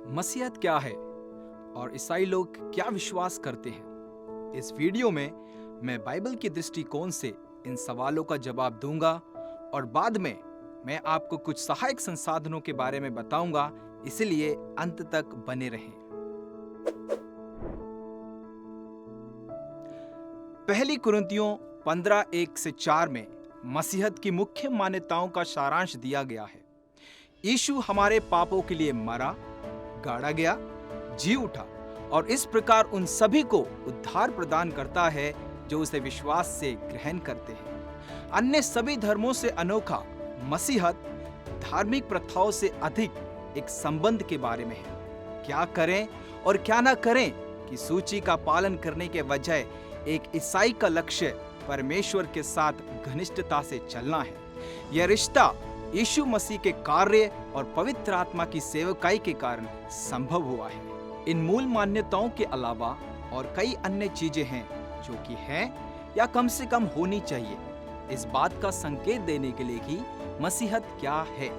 मसीहत क्या है और ईसाई लोग क्या विश्वास करते हैं? इस वीडियो में मैं बाइबल के दृष्टिकोण से इन सवालों का जवाब दूंगा और बाद में मैं आपको कुछ सहायक संसाधनों के बारे में बताऊंगा, इसलिए अंत तक बने रहें। पहली कुरिन्थियों 15:1-4 में मसीहत की मुख्य मान्यताओं का सारांश दिया गया है। यीशु हमारे पापों के लिए मरा, गाड़ा गया, जी उठा और इस प्रकार उन सभी को उद्धार प्रदान करता है जो उसे विश्वास से ग्रहण करते हैं। अन्य सभी धर्मों से अनोखा मसीहत धार्मिक प्रथाओं से अधिक एक संबंध के बारे में है। क्या करें और क्या ना करें की सूची का पालन करने के बजाय एक ईसाई का लक्ष्य परमेश्वर के साथ घनिष्ठता से चलना है। यह रिश्ता यीशु मसीह के कार्य और पवित्र आत्मा की सेवकाई के कारण संभव हुआ है। इन मूल मान्यताओं के अलावा और कई अन्य चीजें हैं जो कि हैं या कम से कम होनी चाहिए, इस बात का संकेत देने के लिए कि मसीहत क्या है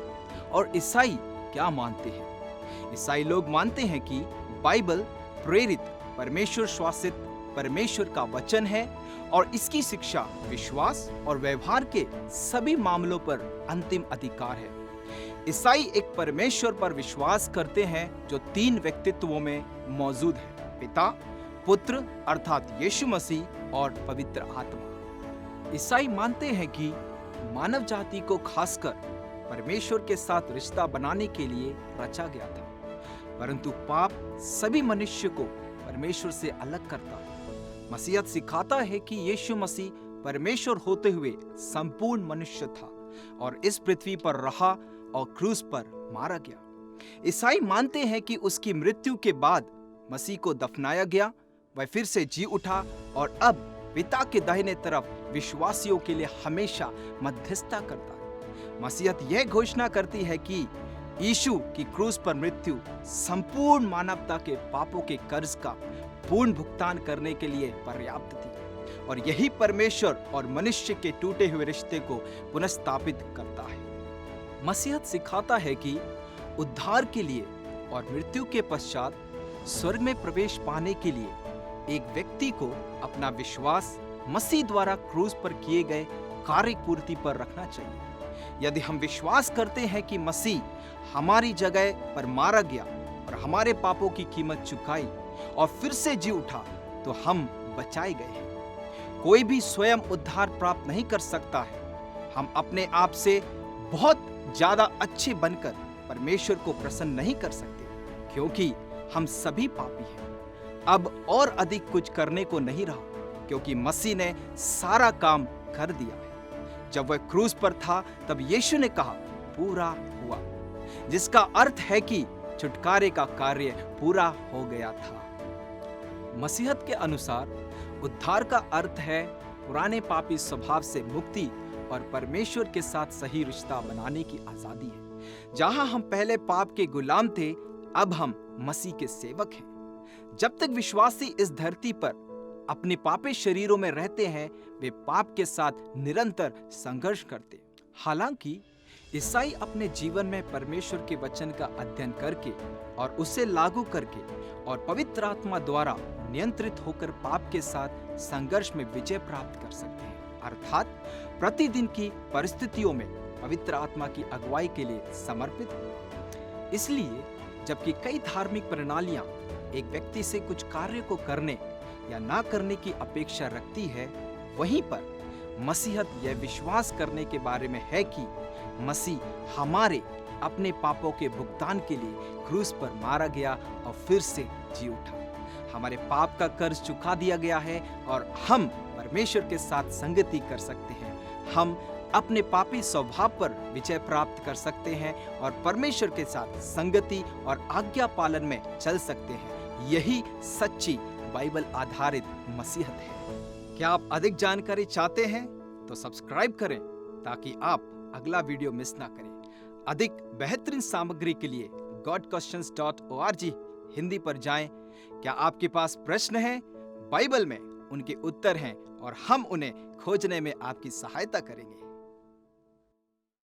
और ईसाई क्या मानते हैं। ईसाई लोग मानते हैं कि बाइबल प्रेरित, परमेश्वर शासित परमेश्वर का वचन है और इसकी शिक्षा विश्वास और व्यवहार के सभी मामलों पर अंतिम अधिकार है। ईसाई एक परमेश्वर पर विश्वास करते हैं जो 3 व्यक्तित्वों में मौजूद है, पिता, पुत्र अर्थात यीशु मसीह और पवित्र आत्मा। ईसाई मानते हैं कि मानव जाति को खासकर परमेश्वर के साथ रिश्ता बनाने के लिए रचा गया था, परंतु पाप सभी मनुष्य को परमेश्वर से अलग करता है। मसीहत सिखाता है कि यीशु मसीह परमेश्वर होते हुए संपूर्ण मनुष्य था और इस पृथ्वी पर रहा और क्रूस पर मारा गया। ईसाई मानते हैं कि उसकी मृत्यु के बाद मसीह को दफनाया गया, वह फिर से जी उठा और अब पिता के दाहिने तरफ विश्वासियों के लिए हमेशा मध्यस्थता करता है। मसीहत यह घोषणा करती है कि यीशु की क्रूस पर मृत्यु संपूर्ण मानवता के पापों के कर्ज का पूर्ण भुगतान करने के लिए पर्याप्त थी और यही परमेश्वर और मनुष्य के टूटे हुए रिश्ते को पुनर्स्थापित करता है। मसीहत सिखाता है कि उद्धार के लिए और मृत्यु के पश्चात स्वर्ग में प्रवेश पाने के लिए एक व्यक्ति को अपना विश्वास मसीह द्वारा क्रूस पर किए गए कार्य पूर्ति पर रखना चाहिए। यदि हम विश्वास करते हैं कि मसीह हमारी जगह पर मारा गया और हमारे पापों की कीमत चुकाई और फिर से जी उठा, तो हम बचाए गए हैं। कोई भी स्वयं उद्धार प्राप्त नहीं कर सकता है। हम अपने आप से बहुत ज्यादा अच्छे बनकर परमेश्वर को प्रसन्न नहीं कर सकते, क्योंकि हम सभी पापी हैं। अब और अधिक कुछ करने को नहीं रहा, क्योंकि मसीह ने सारा काम कर दिया है। जब वह क्रूस पर था तब यीशु ने कहा, पूरा हुआ, जिसका अर्थ है कि छुटकारे का कार्य पूरा हो गया था। मसीहत के अनुसार उद्धार का अर्थ है पुराने पापी स्वभाव से मुक्ति और परमेश्वर के साथ सही रिश्ता बनाने की आजादी है। जहां हम पहले पाप के गुलाम थे, अब हम मसीह के सेवक हैं। जब तक विश्वासी इस धरती पर अपने पापी शरीरों में रहते हैं, वे पाप के साथ निरंतर संघर्ष करते। हालांकि ईसाई अपने जीवन में परमेश्वर के वचन का अध्ययन करके और उसे लागू करके और पवित्र आत्मा द्वारा नियंत्रित होकर पाप के साथ संघर्ष में विजय प्राप्त कर सकते हैं, अर्थात प्रतिदिन की परिस्थितियों में पवित्र आत्मा की अगुवाई के लिए समर्पित हो। इसलिए जबकि कई धार्मिक प्रणालियां एक व्यक्ति से कुछ कार्य को करने या ना करने की अपेक्षा रखती है, वहीं पर मसीहत यह विश्वास करने के बारे में है कि मसीह हमारे अपने पापों के भुगतान के लिए क्रूस पर मारा गया और फिर से जी उठा। हमारे पाप का कर्ज चुका दिया गया है और हम परमेश्वर के साथ संगति कर सकते हैं। हम अपने पापी स्वभाव पर विजय प्राप्त कर सकते हैं और परमेश्वर के साथ संगति और आज्ञा पालन में चल सकते हैं। यही सच्ची बाइबल आधारित मसीहत है। क्या आप अधिक जानकारी चाहते हैं तो सब्सक्राइब करें ताकि आप अगला वीडियो मिस ना करें। अधिक बेहतरीन सामग्री के लिए godquestions.org हिंदी पर जाएं। क्या आपके पास प्रश्न है? बाइबल में उनके उत्तर हैं और हम उन्हें खोजने में आपकी सहायता करेंगे।